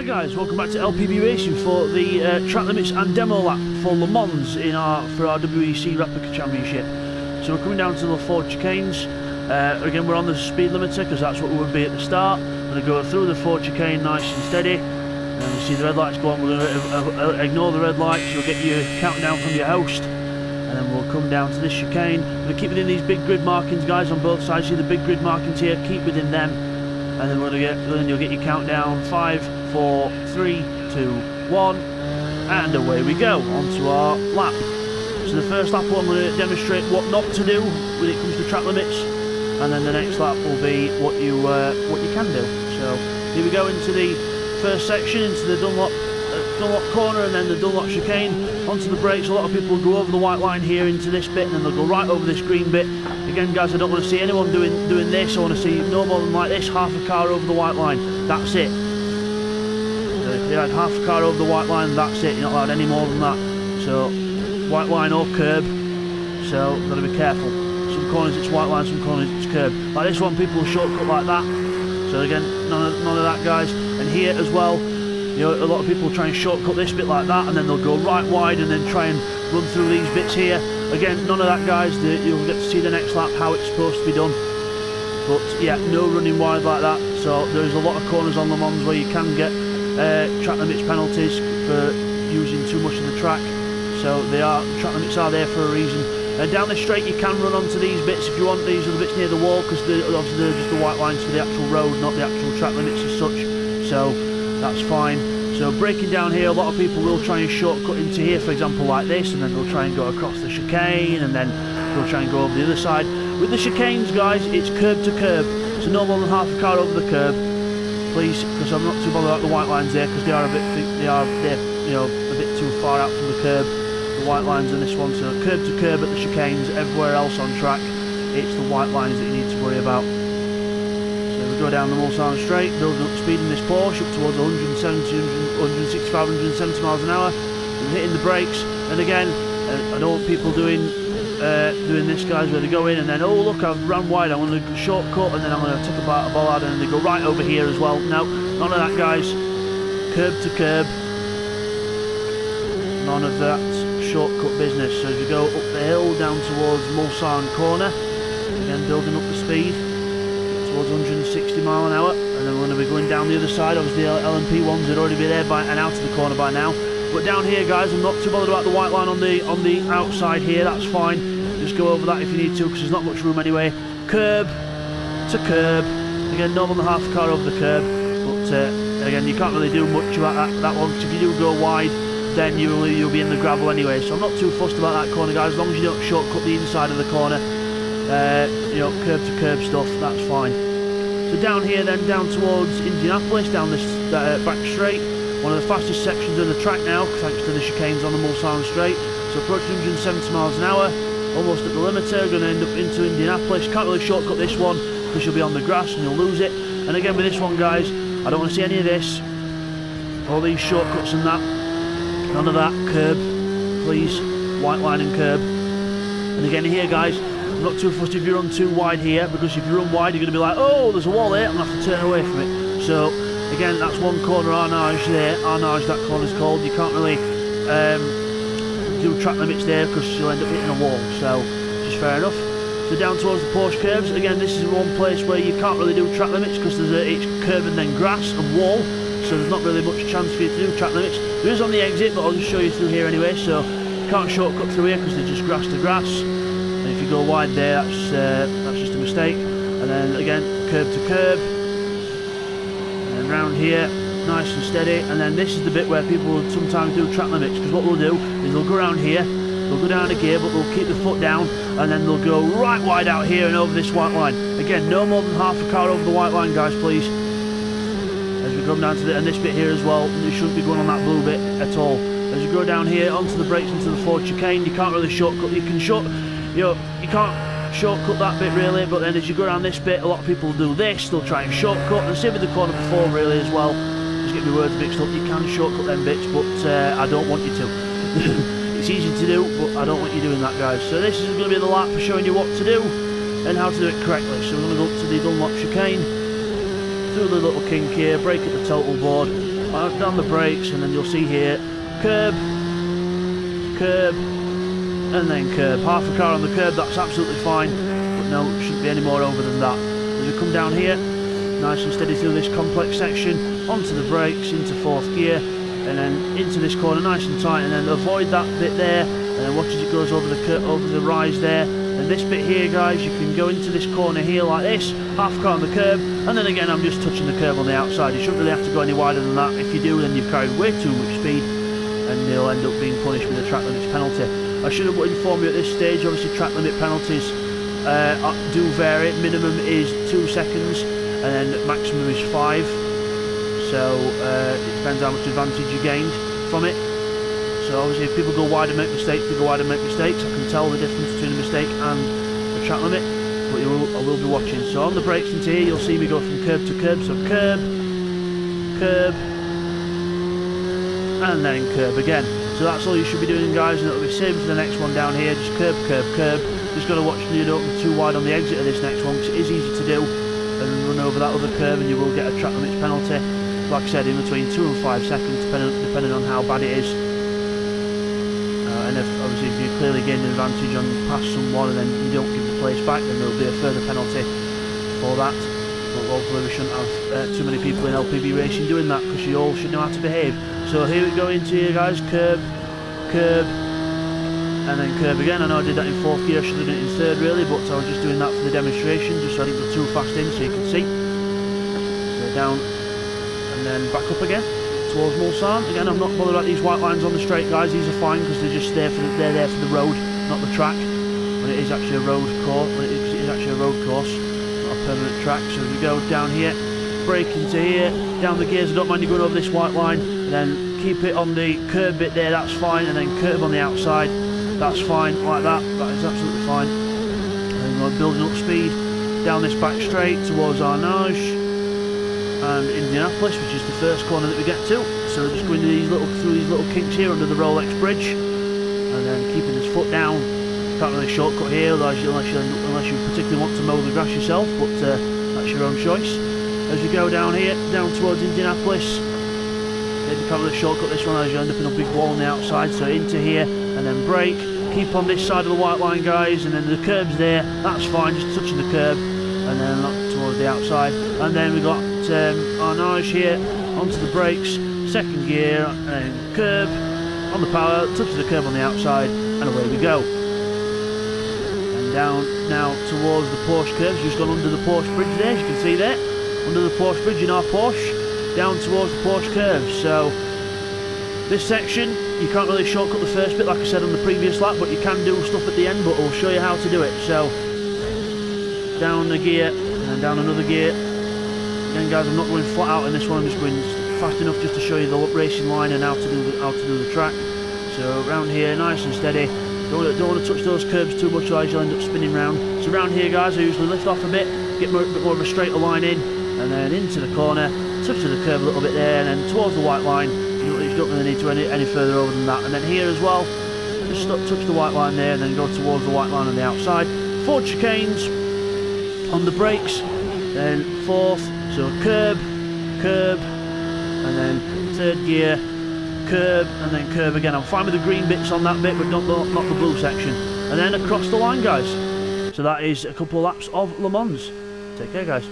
Hi guys, welcome back to LPB Racing for the track limits and demo lap for Le Mans for our WEC Replica Championship. So we're coming down to the Ford chicanes. Again, we're on the speed limiter because that's what we would be at the start. We're going to go through the Ford chicane nice and steady. And we see the red lights go on. We're going to ignore the red lights. You'll get your countdown from your host. And then we'll come down to this chicane. We're going to keep within these big grid markings, guys, on both sides. See the big grid markings here? Keep within them. And then you'll get your countdown. 5, 4, 3, 2, 1, and away we go onto our lap. So the first lap I'm going to demonstrate what not to do when it comes to track limits, and then the next lap will be what you can do. So here we go into the first section, into the Dunlop corner, and then the Dunlop chicane. Onto the brakes. A lot of people go over the white line here into this bit, and then they'll go right over this green bit. Again, guys, I don't want to see anyone doing this. I want to see no more than like this, half a car over the white line. That's it. You had half a car over the white line, that's it. You're not allowed any more than that. So, white line or curb. So, got to be careful. Some corners it's white line, some corners it's curb. Like this one, people will shortcut like that. So again, none of that, guys. And here as well, you know, a lot of people try and shortcut this bit like that, and then they'll go right wide and then try and run through these bits here. Again, none of that, guys. You'll get to see the next lap how it's supposed to be done. But yeah, no running wide like that. So there's a lot of corners on Le Mans where you can get track limits penalties for using too much of the track. So track limits are there for a reason. Down the straight you can run onto these bits if you want. These are the bits near the wall, because obviously they're just the white lines for the actual road, not the actual track limits as such. So that's fine. So breaking down here, a lot of people will try and shortcut into here, for example, like this, and then they'll try and go across the chicane, and then they'll try and go over the other side. With the chicanes, guys, it's curb to curb, so no more than half a car over the curb, please, because I'm not too bothered about the white lines there, because they're you know, a bit too far out from the curb. The white lines on this one, so curb to curb at the chicanes. Everywhere else on track, it's the white lines that you need to worry about. So we go down the Mulsanne straight, building up speed in this Porsche up towards 165, 170 miles an hour. We're hitting the brakes, and again, I don't want people doing this, guys, where they go in and then, oh look, I've ran wide, I'm going to shortcut, and then I'm going to take a bollard, and they go right over here as well. No, none of that, guys. Curb to curb, none of that shortcut business. So as we go up the hill down towards Mulsanne corner, again building up the speed towards 160 mile an hour, and then we're going to be going down the other side. Obviously the LMP ones would already be there and out of the corner by now. But down here, guys, I'm not too bothered about the white line on the outside here. That's fine. Just go over that if you need to, because there's not much room anyway. Curb to curb. Again, no more than half a car over the curb. But again, you can't really do much about that one, because if you do go wide, then you'll be in the gravel anyway. So I'm not too fussed about that corner, guys. As long as you don't shortcut the inside of the corner, you know, curb to curb stuff, that's fine. So down here, then down towards Indianapolis, down this back straight. One of the fastest sections of the track now, thanks to the chicanes on the Mulsanne straight. So approaching 170 miles an hour, almost at the limiter, going to end up into Indianapolis. Can't really shortcut this one because you'll be on the grass and you'll lose it. And again with this one, guys, I don't want to see any of this, all these shortcuts and that. None of that. Curb, please. White line and curb. And again here, guys, I'm not too fussed if you run too wide here, because if you run wide, you're going to be like, oh, there's a wall there, I'm going to have to turn away from it. So again, that's one corner, Arnage there. Arnage, that corner's called. You can't really do track limits there because you'll end up hitting a wall. So, just fair enough. So down towards the Porsche curves. Again, this is one place where you can't really do track limits because it's curb and then grass and wall. So there's not really much chance for you to do track limits. There is on the exit, but I'll just show you through here anyway. So you can't shortcut through here because they're just grass to grass. And if you go wide there, that's just a mistake. And then again, curb to curb. And round here, nice and steady. And then this is the bit where people will sometimes do track limits, because what they'll do is they'll go around here, they'll go down a gear, but they'll keep the foot down, and then they'll go right wide out here and over this white line. Again, no more than half a car over the white line, guys, please. As we come down to and this bit here as well, you shouldn't be going on that blue bit at all. As you go down here onto the brakes into the Ford chicane, you can't really shortcut. You can't shortcut that bit really, but then as you go around this bit, a lot of people do this. They'll try and shortcut, and same with the corner before really as well. Just get my words mixed up. You can shortcut them bits, but I don't want you to. It's easy to do, but I don't want you doing that, guys. So this is going to be the lap for showing you what to do and how to do it correctly. So we're going to go up to the Dunlop chicane, through the little kink here, brake at the total board, down the brakes, and then you'll see here, curb, curb, and then curb. Half a car on the curb, that's absolutely fine, but no, it shouldn't be any more over than that. As we come down here, nice and steady through this complex section, onto the brakes, into 4th gear, and then into this corner nice and tight, and then avoid that bit there, and then watch as it goes over the rise there. And this bit here, guys, you can go into this corner here like this, half car on the curb, and then again I'm just touching the curb on the outside. You shouldn't really have to go any wider than that. If you do, then you've carried way too much speed, and you'll end up being punished with a track limits penalty. I should have informed you at this stage, obviously track limit penalties do vary. Minimum is 2 seconds, and then maximum is 5. So it depends how much advantage you gained from it. So obviously if people go wide and make mistakes, they go wide and make mistakes. I can tell the difference between a mistake and the track limit, but I will be watching. So on the brakes into here, you'll see me go from curb to curb. So curb, curb, and then curb again. So that's all you should be doing, guys, and it'll be same for the next one down here. Just curb, curb, curb. Just got to watch you don't go too wide on the exit of this next one, because it is easy to do, and run over that other curb, and you will get a track limits penalty. Like I said, in between 2 and 5 seconds, depending on how bad it is. And obviously if you clearly gain an advantage on past someone and then you don't give the place back, then there will be a further penalty for that. But hopefully we shouldn't have too many people in LPB racing doing that, because you all should know how to behave. So here we go into here, guys, curb, curb, and then curb again. I know I did that in 4th gear, I should have done it in 3rd really, but I was just doing that for the demonstration, just so I didn't go too fast in so you can see. So down, and then back up again towards Mulsanne. Again, I'm not bothered about these white lines on the straight, guys. These are fine because they're just there they're there for the road, not the track. When it is actually a road course, not a permanent track. So as we go down here, brake into here, down the gears. I don't mind you going over this white line, and then keep it on the curb bit there. That's fine, and then curb on the outside. That's fine, like that. That is absolutely fine. And we're building up speed down this back straight towards Arnage and Indianapolis, which is the first corner that we get to. So just going through these little kinks here under the Rolex bridge, and then keeping his foot down. Can't really shortcut here, unless you particularly want to mow the grass yourself, but that's your own choice. As we go down here, down towards Indianapolis, you can't really shortcut this one as you end up in a big wall on the outside. So into here, and then brake. Keep on this side of the white line, guys, and then the curb's there. That's fine, just touching the curb, and then not towards the outside. And then we got Arnage here, onto the brakes, 2nd gear, and then curb on the power, touches the curb on the outside, and away we go. And down now towards the Porsche curves, just gone under the Porsche bridge there, as you can see there, under the Porsche bridge in our Porsche, down towards the Porsche curves. So this section, you can't really shortcut the first bit like I said on the previous lap, but you can do stuff at the end, but I'll show you how to do it. So down the gear, and then down another gear. Again, guys, I'm not going flat out in this one, I'm just going fast enough just to show you the racing line and how to do the track. So around here, nice and steady. Don't want to touch those curbs too much, otherwise you'll end up spinning round. So around here, guys, I usually lift off a bit, get a bit more of a straighter line in, and then into the corner, touch to the curb a little bit there, and then towards the white line. You don't really need to any further over than that. And then here as well, just touch the white line there, and then go towards the white line on the outside. 4 chicanes on the brakes, then 4th. So curb, curb, and then 3rd gear, curb, and then curb again. I'm fine with the green bits on that bit, but not the blue section. And then across the line, guys. So that is a couple of laps of Le Mans. Take care, guys.